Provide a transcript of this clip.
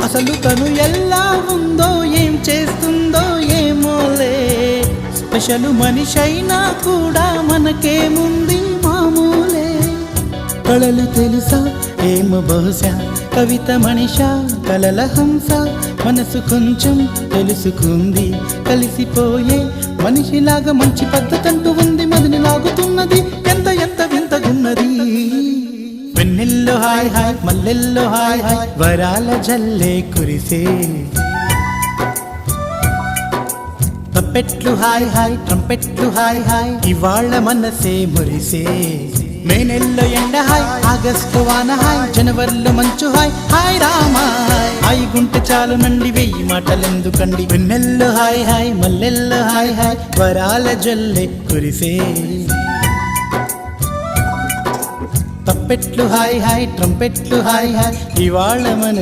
అసలు తను ఎలా ఉందో ఏం చేస్తుందో ఏమోలే, స్పెషల్ మనిషైనా కూడా మనకేముంది మామూలే. కళలు తెలుసా ఏమో బహుశా, కవిత మనిషా కలల హంస, మనసు కొంచెం తెలుసుకుంది కలిసిపోయే మనిషిలాగా, మంచి పద్ధతంటూ ఉంది మదిని లాగుతున్నది, ఎంత ఎంత వింతగున్నది. వెన్నెల్లో హాయ్ హాయ్ మల్లెల్లో హాయ్ హాయ్, వరాల జల్లే కురిసే. తప్పెట్లు హాయ్ హాయ్ ట్రంపెట్లు హాయ్ హాయ్, ఇవాళ్ళ మనసే మురిసే. మే నెలలో ఎండ హాయ్, ఆగస్టు వాన హాయ్, జనవరిలో మంచు హాయ్, హాయ్ రామా హాయ్ గుంటె చాలు నండి వెయ్యి మాటలెందుకండి. వెన్నెల్లో హాయ్ హాయ్ మల్లెల్లో హాయ్ హాయ్, వరాల జల్లే కురిసే. తప్పెట్లు హాయ్ హాయ్ ట్రంపెట్లు హాయ్ హాయ్, ఇవాళ మన